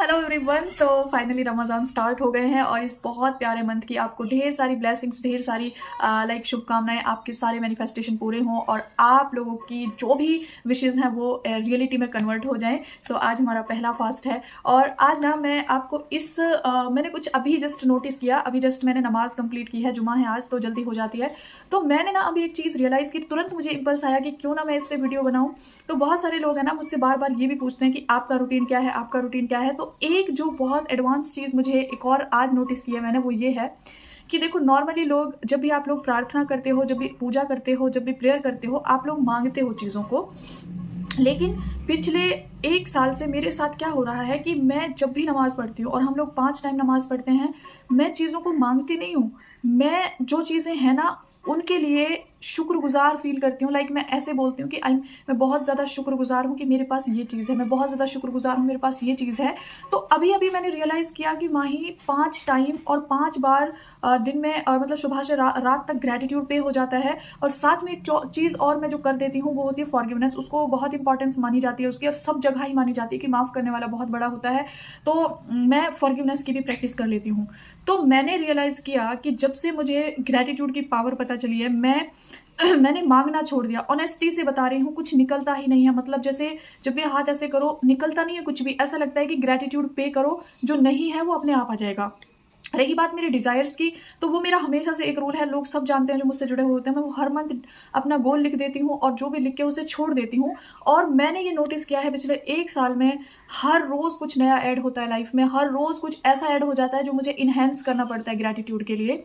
Hello everyone. So finally Ramzan start हो गए हैं और इस बहुत प्यारे मंथ की आपको ढेर सारी ब्लेसिंग्स, ढेर सारी लाइक शुभकामनाएं, आपके सारे मैनिफेस्टेशन पूरे हों और आप लोगों की जो भी विशेज़ हैं वो रियलिटी में कन्वर्ट हो जाएं। सो आज हमारा पहला फास्ट है और आज ना मैं आपको मैंने कुछ अभी जस्ट नोटिस किया, अभी जस्ट मैंने नमाज़ कंप्लीट की है, जुमा है आज तो जल्दी हो जाती है। तो मैंने ना अभी एक चीज़ रियलाइज़ की, तुरंत मुझे इम्पल्स आया कि क्यों ना मैं इस पर वीडियो बनाऊँ। तो बहुत सारे लोग हैं ना मुझसे बार बार ये भी पूछते हैं कि आपका रूटीन क्या है, आपका रूटीन क्या है। तो एक जो बहुत एडवांस चीज़ मुझे एक और आज नोटिस की है मैंने, वो ये है कि देखो, नॉर्मली लोग जब भी आप लोग प्रार्थना करते हो, जब भी पूजा करते हो, जब भी प्रेयर करते हो, आप लोग मांगते हो चीज़ों को। लेकिन पिछले 1 साल से मेरे साथ क्या हो रहा है कि मैं जब भी नमाज़ पढ़ती हूँ और हम लोग 5 टाइम नमाज़ पढ़ते हैं, मैं चीज़ों को माँगती नहीं हूँ। मैं जो चीज़ें हैं ना, उनके लिए शुक्रगुज़ार फ़ील करती हूँ। लाइक मैं ऐसे बोलती हूँ कि मैं बहुत ज़्यादा शुक्रगुज़ार हूँ कि मेरे पास ये चीज़ है, मैं बहुत ज़्यादा शुक्रगुज़ार हूँ मेरे पास ये चीज़ है। तो अभी-अभी मैंने रियलाइज़ किया कि माही 5 टाइम और 5 बार दिन में मतलब सुबह से रात तक ग्रैटिट्यूड पे हो जाता है। और साथ में एक चीज़ और मैं जो कर देती हूँ वो होती है फॉरगिवनेस। उसको बहुत इंपॉर्टेंस मानी जाती है उसकी, और सब जगह ही मानी जाती है कि माफ़ करने वाला बहुत बड़ा होता है। तो मैं फॉरगिवनेस की भी प्रैक्टिस कर लेती हूँ। तो मैंने रियलाइज़ किया कि जब से मुझे ग्रैटिट्यूड की पावर पता चली है, मैंने माँगना छोड़ दिया। ऑनेस्टी से बता रही हूँ, कुछ निकलता ही नहीं है। मतलब जैसे जब भी हाथ ऐसे करो, निकलता नहीं है कुछ भी। ऐसा लगता है कि ग्रैटिट्यूड पे करो, जो नहीं है वो अपने आप आ जाएगा। रही बात मेरे डिज़ायर्स की, तो वो मेरा हमेशा से एक रूल है, लोग सब जानते हैं जो मुझसे जुड़े हुए होते हैं, मैं वो हर मंथ अपना गोल लिख देती हूँ और जो भी लिख के उसे छोड़ देती हूँ। और मैंने ये नोटिस किया है पिछले 1 साल में, हर रोज़ कुछ नया ऐड होता है लाइफ़ में, हर रोज़ कुछ ऐसा ऐड हो जाता है जो मुझे एनहांस करना पड़ता है ग्रैटिट्यूड के लिए।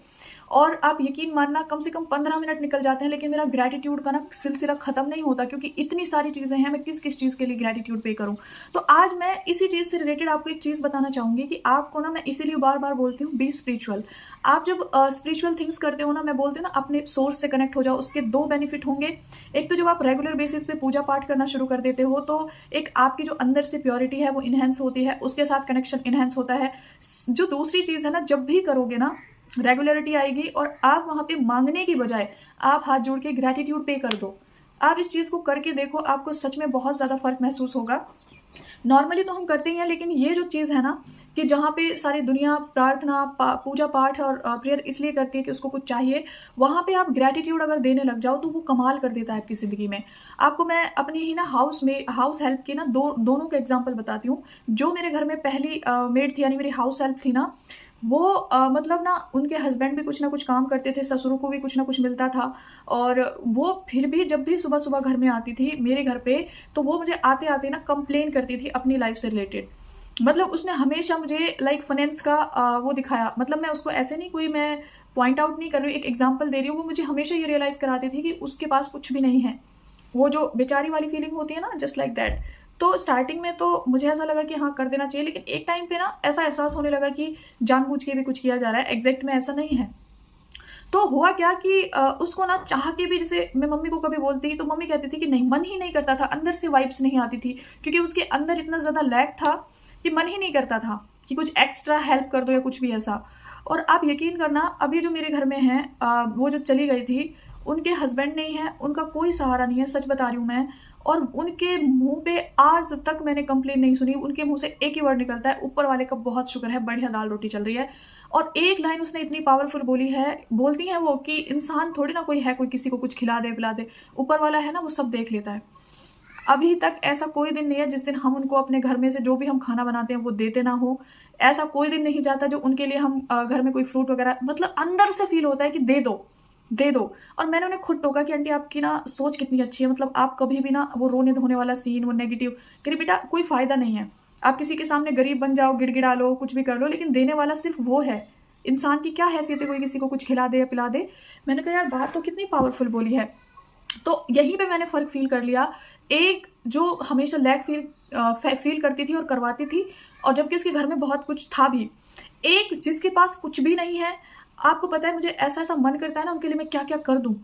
और आप यकीन मानना, कम से कम 15 मिनट निकल जाते हैं, लेकिन मेरा ग्रैटिट्यूड का ना सिलसिला ख़त्म नहीं होता, क्योंकि इतनी सारी चीज़ें हैं, मैं किस-किस चीज़ के लिए ग्रैटिट्यूड पे करूँ। तो आज मैं इसी चीज़ से रिलेटेड आपको एक चीज़ बताना चाहूँगी कि आपको ना, मैं इसीलिए बार-बार बोलती हूँ, बी स्पिरिचुअल। आप जब स्पिरिचुअल थिंग्स करते हो ना, मैं बोलती हूँ ना, अपने सोर्स से कनेक्ट हो जाओ। उसके 2 बेनिफिट होंगे। एक तो जब आप रेगुलर बेसिस पे पूजा-पाठ करना शुरू कर देते हो, तो एक आपकी जो अंदर से प्योरिटी है वो एनहांस होती है, उसके साथ कनेक्शन एनहांस होता है। जो दूसरी चीज़ है ना, जब भी करोगे ना, रेगुलरिटी आएगी और आप वहाँ पे माँगने की बजाय आप हाथ जोड़ के ग्रैटिट्यूड पे कर दो। आप इस चीज़ को करके देखो, आपको सच में बहुत ज़्यादा फ़र्क महसूस होगा। नॉर्मली तो हम करते ही हैं, लेकिन ये जो चीज़ है ना, कि जहाँ पे सारी दुनिया प्रार्थना, पूजा-पाठ और प्रेयर इसलिए करती है कि उसको कुछ चाहिए, वहाँ पे आप ग्रैटिट्यूड अगर देने लग जाओ तो वो कमाल कर देता है आपकी ज़िंदगी में। आपको मैं अपनी ही ना हाउस हेल्प की ना दोनों का एग्ज़ाम्पल बताती हूँ। जो मेरे घर में पहली मेड थी, यानी मेरी हाउस हेल्प थी ना, वो मतलब ना, उनके हस्बैंड भी कुछ ना कुछ काम करते थे, ससुरों को भी कुछ ना कुछ मिलता था। और वो फिर भी जब भी सुबह-सुबह घर में आती थी मेरे घर पे, तो वो मुझे आते-आते ना कंप्लेन करती थी अपनी लाइफ़ से रिलेटेड। मतलब उसने हमेशा मुझे लाइक फाइनेंस का वो दिखाया। मतलब मैं उसको ऐसे नहीं, कोई मैं पॉइंट आउट नहीं कर रही हूँ, एक एग्ज़ाम्पल दे रही हूँ। वो मुझे हमेशा ये रियलाइज़ कराती थी कि उसके पास कुछ भी नहीं है। वो जो बेचारी वाली फीलिंग होती है ना, जस्ट लाइक दैट। तो स्टार्टिंग में तो मुझे ऐसा लगा कि हाँ, कर देना चाहिए, लेकिन एक टाइम पे ना ऐसा एहसास होने लगा कि जानबूझ के भी कुछ किया जा रहा है, एग्ज़ैक्ट में ऐसा नहीं है। तो हुआ क्या कि उसको ना चाह के भी, जैसे मैं मम्मी को कभी बोलती तो मम्मी कहती थी कि नहीं, मन ही नहीं करता था, अंदर से वाइब्स नहीं आती थी, क्योंकि उसके अंदर इतना ज़्यादा लैक था कि मन ही नहीं करता था कि कुछ एक्स्ट्रा हेल्प कर दो या कुछ भी ऐसा। और आप यकीन करना, अभी जो मेरे घर में हैं, वो जब चली गई थी, उनके हस्बैंड नहीं है, उनका कोई सहारा नहीं है, सच बता रही हूँ मैं। और उनके मुँह पे आज तक मैंने कंप्लेन नहीं सुनी, उनके मुँह से एक ही वर्ड निकलता है, ऊपर वाले का बहुत शुक्र है, बढ़िया दाल-रोटी चल रही है। और एक लाइन उसने इतनी पावरफुल बोली है, बोलती हैं वो कि इंसान थोड़ी ना कोई है, कोई किसी को कुछ खिला दे, पिला दे, ऊपर वाला है ना, वो सब देख लेता है। अभी तक ऐसा कोई दिन नहीं है जिस दिन हम उनको अपने घर में से जो भी हम खाना बनाते हैं वो देते ना हो। ऐसा कोई दिन नहीं जाता जो उनके लिए हम घर में कोई फ्रूट वगैरह, मतलब अंदर से फ़ील होता है कि दे दो, दे दो। और मैंने उन्हें खुद टोका कि आंटी, आपकी ना सोच कितनी अच्छी है, मतलब आप कभी भी ना वो रोने-धोने वाला सीन, वो नेगेटिव, कह रही बेटा कोई फ़ायदा नहीं है। आप किसी के सामने गरीब बन जाओ, गिड़गिड़ा लो, कुछ भी कर लो, लेकिन देने वाला सिर्फ़ वो है। इंसान की क्या हैसियत है कोई किसी को कुछ खिला दे या पिला दे। मैंने कहा यार, बात तो कितनी पावरफुल बोली है। तो यहीं पे मैंने फ़र्क फ़ील कर लिया। एक जो हमेशा लैक फ़ील करती थी और करवाती थी, और जबकि उसके घर में बहुत कुछ था भी। एक जिसके पास कुछ भी नहीं है, आपको पता है मुझे ऐसा-ऐसा मन करता है ना, उनके लिए मैं क्या-क्या कर दूँ।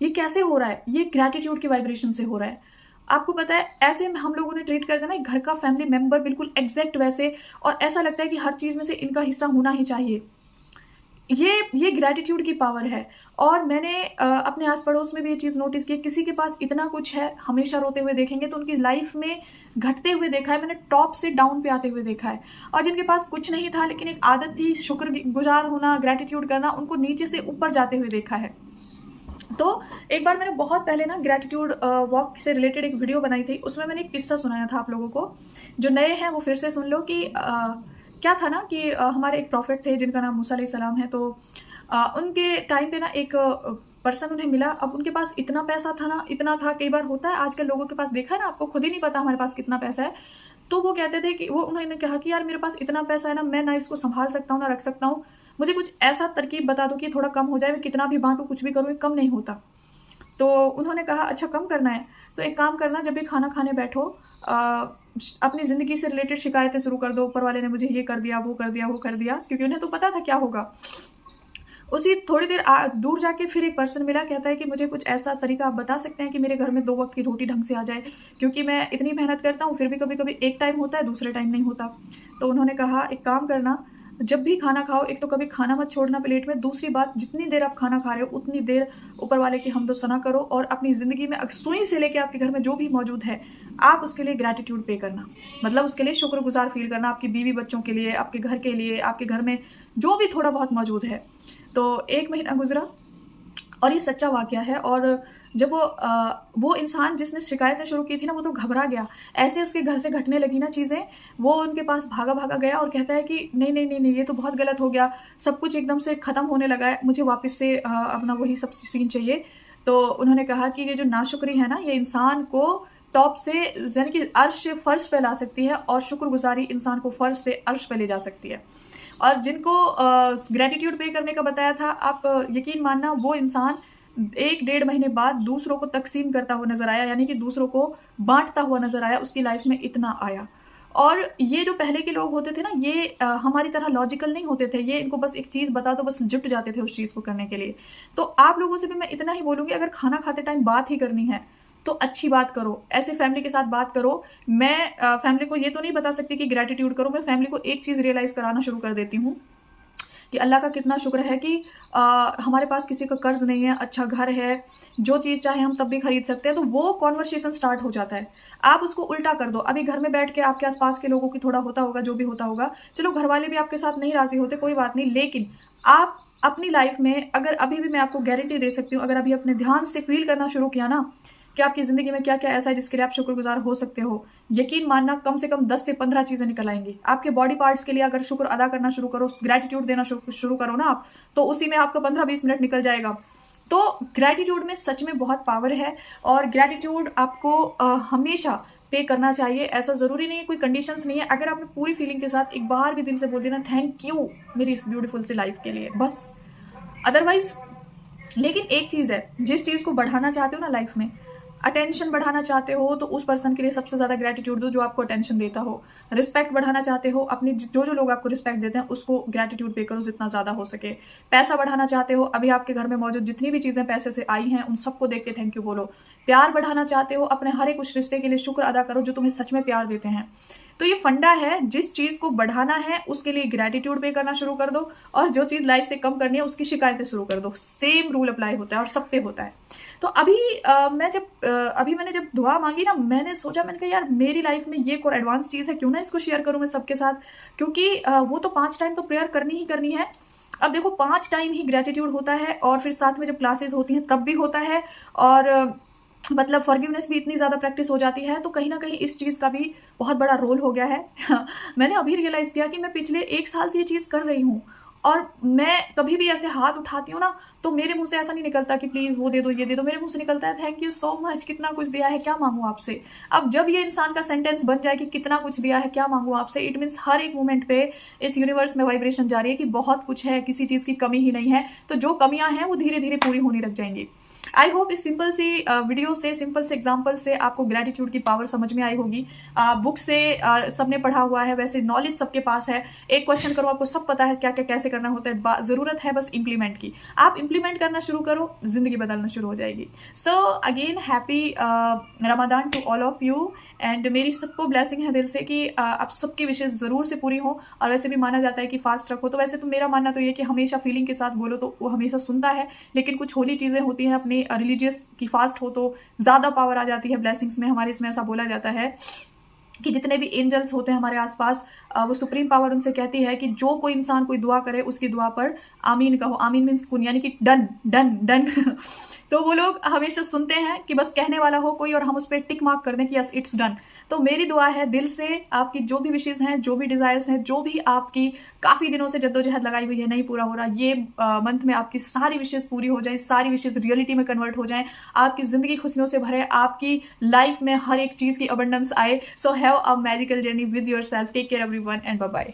ये कैसे हो रहा है? ये ग्रैटिट्यूड की वाइब्रेशन से हो रहा है। आपको पता है, ऐसे में हम लोग उन्हें ट्रीट करते हैं ना, एक घर का फैमिली मेंबर बिल्कुल एग्ज़ैक्ट वैसे, और ऐसा लगता है कि हर चीज़ में से इनका हिस्सा होना ही चाहिए। ये ग्रैटिट्यूड की पावर है। और मैंने अपने आस पड़ोस में भी ये चीज़ नोटिस की, किसी के पास इतना कुछ है हमेशा रोते हुए देखेंगे तो उनकी लाइफ में घटते हुए देखा है, मैंने टॉप से डाउन पे आते हुए देखा है। और जिनके पास कुछ नहीं था लेकिन एक आदत थी शुक्रगुजार होना, ग्रैटिट्यूड करना, उनको नीचे से ऊपर जाते हुए देखा है। तो एक बार मैंने बहुत पहले ना ग्रैटिट्यूड वॉक से रिलेटेड एक वीडियो बनाई थी, उसमें मैंने एक किस्सा सुनाया था आप लोगों को। जो नए हैं वो फिर से सुन लो कि क्या था ना कि हमारे एक प्रॉफिट थे जिनका नाम मूसा अलैहिस्सलाम है। तो उनके टाइम पे ना एक पर्सन उन्हें मिला। अब उनके पास इतना पैसा था ना, इतना था, कई बार होता है आजकल लोगों के पास, देखा है ना, आपको खुद ही नहीं पता हमारे पास कितना पैसा है। तो वो कहते थे कि उन्होंने कहा कि यार मेरे पास इतना पैसा है ना, मैं ना इसको संभाल सकता हूँ ना रख सकता हूँ, मुझे कुछ ऐसा तरकीब बता दो कि थोड़ा कम हो जाए, मैं कितना भी बांटूं कुछ भी करूँ कम नहीं होता। तो उन्होंने कहा अच्छा कम करना है तो एक काम करना, जब भी खाना खाने बैठो अपनी ज़िंदगी से रिलेटेड शिकायतें शुरू कर दो, ऊपर वाले ने मुझे ये कर दिया, वो कर दिया, वो कर दिया, क्योंकि उन्हें तो पता था क्या होगा। उसी थोड़ी देर दूर जाके फिर एक पर्सन मिला, कहता है कि मुझे कुछ ऐसा तरीका आप बता सकते हैं कि मेरे घर में 2 वक्त की रोटी ढंग से आ जाए, क्योंकि मैं इतनी मेहनत करता हूँ फिर भी कभी कभी एक टाइम होता है दूसरे टाइम नहीं होता। तो उन्होंने कहा एक काम करना, जब भी खाना खाओ एक तो कभी खाना मत छोड़ना प्लेट में, दूसरी बात जितनी देर आप खाना खा रहे हो उतनी देर ऊपर वाले की हमदो सना करो, और अपनी ज़िंदगी में सुई से लेके आपके घर में जो भी मौजूद है आप उसके लिए ग्रैटिट्यूड पे करना, मतलब उसके लिए शुक्रगुजार फील करना, आपकी बीवी बच्चों के लिए, आपके घर के लिए, आपके घर में जो भी थोड़ा बहुत मौजूद है। तो 1 महीना गुजरा और ये सच्चा वाक़या है। और जब वो इंसान जिसने शिकायतें शुरू की थी ना, वो तो घबरा गया, ऐसे उसके घर से घटने लगी ना चीज़ें, वो उनके पास भागा-भागा गया और कहता है कि नहीं, नहीं, नहीं, नहीं, ये तो बहुत गलत हो गया, सब कुछ एकदम से ख़त्म होने लगा है, मुझे वापस से अपना वही सब सीन चाहिए। तो उन्होंने कहा कि ये जो नाशुक्री है ना, ये इंसान को टॉप से यानी कि अर्श फ़र्श पे ला सकती है, और शुक्रगुज़ारी इंसान को फ़र्श से अर्श पे ले जा सकती है। और जिनको ग्रैटिट्यूड पे करने का बताया था, आप यकीन मानना वो इंसान 1 डेढ़ महीने बाद दूसरों को तक़सीम करता हुआ नज़र आया, यानी कि दूसरों को बाँटता हुआ नज़र आया, उसकी लाइफ़ में इतना आया। और ये जो पहले के लोग होते थे ना, ये हमारी तरह लॉजिकल नहीं होते थे, ये इनको बस एक चीज़ बता दो, बस जुट जाते थे उस चीज़ को करने के लिए। तो आप लोगों से भी मैं इतना ही बोलूँगी, अगर खाना खाते टाइम बात ही करनी है, तो अच्छी बात करो, ऐसे फैमिली के साथ बात करो। मैं फैमिली को ये तो नहीं बता सकती कि ग्रैटिट्यूड करो, मैं फैमिली को एक चीज़ रियलाइज़ कराना शुरू कर देती हूँ कि अल्लाह का कितना शुक्र है कि हमारे पास किसी का कर्ज़ नहीं है, अच्छा घर है, जो चीज़ चाहे हम तब भी खरीद सकते हैं। तो वो कॉन्वर्सेशन स्टार्ट हो जाता है। आप उसको उल्टा कर दो। अभी घर में बैठ के आपके आस-पास के लोगों की थोड़ा होता होगा, जो भी होता होगा, चलो घर वाले भी आपके साथ नहीं राज़ी होते, कोई बात नहीं, लेकिन आप अपनी लाइफ़ में, अगर अभी भी मैं आपको गारंटी दे सकती हूँ, अगर अभी अपने ध्यान से फ़ील करना शुरू किया ना कि आपकी ज़िंदगी में क्या-क्या ऐसा है जिसके लिए आप शुक्रगुज़ार हो सकते हो, यकीन मानना कम से कम 10 से 15 चीज़ें निकल आएँगी। आपके बॉडी पार्ट्स के लिए अगर शुक्र अदा करना शुरू करो, ग्रैटिट्यूड देना शुरू करो ना आप, तो उसी में आपका 15-20 मिनट निकल जाएगा। तो ग्रैटिट्यूड में सच में बहुत पावर है, और ग्रैटिट्यूड आपको हमेशा पे करना चाहिए। ऐसा ज़रूरी नहीं है, कोई कंडीशंस नहीं है। अगर आपने पूरी फीलिंग के साथ एक बार भी दिल से बोल दिया ना, थैंक यू मेरी इस ब्यूटीफुल सी लाइफ़ के लिए, बस। अदरवाइज़ लेकिन एक चीज़ है, जिस चीज़ को बढ़ाना चाहते हो ना लाइफ़ में, अटेंशन बढ़ाना चाहते हो, तो उस पर्सन के लिए सबसे ज़्यादा ग्रैटिट्यूड दो जो आपको अटेंशन देता हो। रिस्पेक्ट बढ़ाना चाहते हो, अपनी जो लोग आपको रिस्पेक्ट देते हैं उसको ग्रैटिट्यूड पे करो जितना ज़्यादा हो सके। पैसा बढ़ाना चाहते हो, अभी आपके घर में मौजूद जितनी भी चीज़ें पैसे से आई हैं उन सबको देख के थैंक यू बोलो। प्यार बढ़ाना चाहते हो, अपने हर एक उस रिश्ते के लिए शुक्र अदा करो जो तुम्हें सच में प्यार देते हैं। तो ये फंडा है, जिस चीज़ को बढ़ाना है उसके लिए ग्रैटिट्यूड पे करना शुरू कर दो, और जो चीज़ लाइफ से कम करनी है उसकी शिकायतें शुरू कर दो। सेम रूल अप्लाई होता है और सब पे होता है। तो अभी मैंने जब दुआ मांगी ना, मैंने सोचा, मैंने कहा यार मेरी लाइफ में ये एक और एडवांस चीज़ है, क्यों ना इसको शेयर करूँ मैं सबके साथ, क्योंकि वो तो 5 टाइम तो प्रेयर करनी ही करनी है। अब देखो 5 टाइम ही ग्रैटिट्यूड होता है, और फिर साथ में जब क्लासेस होती हैं तब भी होता है, और मतलब फॉरगिवनेस भी इतनी ज़्यादा प्रैक्टिस हो जाती है, तो कहीं न कहीं इस चीज़ का भी बहुत बड़ा रोल हो गया है। मैंने अभी रियलाइज़ किया कि मैं पिछले 1 साल से ये चीज़ कर रही हूँ, और मैं कभी भी ऐसे हाथ उठाती हूँ ना, तो मेरे मुँह से ऐसा नहीं निकलता कि प्लीज़ वो दे दो, ये दे दो, मेरे मुँह से निकलता है थैंक यू सो मच, कितना कुछ दिया है, क्या माँगूँ आपसे। अब जब ये इंसान का सेंटेंस बन जाए कि कितना कुछ दिया है, क्या माँगूँ आपसे, इट मीन्स हर एक मोमेंट पे इस यूनिवर्स में वाइब्रेशन जा रही है कि बहुत कुछ है, किसी चीज़ की कमी ही नहीं है। तो जो कमियाँ हैं वो धीरे-धीरे पूरी होने लग जाएँगी। आई होप इस सिंपल सी वीडियो से, सिंपल से एग्जाम्पल से आपको ग्रैटिट्यूड की पावर समझ में आई होगी। बुक से सबने पढ़ा हुआ है, वैसे नॉलेज सबके पास है। एक क्वेश्चन करो, आपको सब पता है क्या क्या कैसे करना होता है, ज़रूरत है बस इम्प्लीमेंट की। आप इम्प्लीमेंट करना शुरू करो, ज़िंदगी बदलना शुरू हो जाएगी। So again happy Ramzan to all of you and मेरी सबको ब्लेसिंग है दिल से कि आप सबकी विशेष ज़रूर से पूरी हो। और वैसे भी माना जाता है कि फास्ट रखो, तो वैसे तो मेरा मानना तो ये कि हमेशा फीलिंग के साथ बोलो तो वो हमेशा सुनता है, लेकिन कुछ होली चीज़ें होती हैं अपनी रिलीजियस की फास्ट हो तो ज़्यादा पावर आ जाती है ब्लेसिंग्स में। हमारे इसमें ऐसा बोला जाता है कि जितने भी एंजल्स होते हैं हमारे आसपास, वो सुप्रीम पावर उनसे कहती है कि जो कोई इंसान कोई दुआ करे उसकी दुआ पर आमीन कहो। आमीन मीन्स कुन, यानी कि डन डन डन तो वो लोग हमेशा सुनते हैं कि बस कहने वाला हो कोई और हम उस पर टिक मार्क कर दें कि यस इट्स डन। तो मेरी दुआ है दिल से, आपकी जो भी विशेज़ हैं, जो भी डिज़ायर्स हैं, जो भी आपकी काफ़ी दिनों से जद्दोजहद लगाई हुई है नहीं पूरा हो रहा, ये मंथ में आपकी सारी विशेज़ पूरी हो जाएं, सारी विशेज़ रियलिटी में कन्वर्ट हो जाएं, आपकी ज़िंदगी खुशियों से भरे, आपकी लाइफ में हर एक चीज़ की अबंडेंस आए। So have a magical journey with yourself. Take care everyone and bye bye.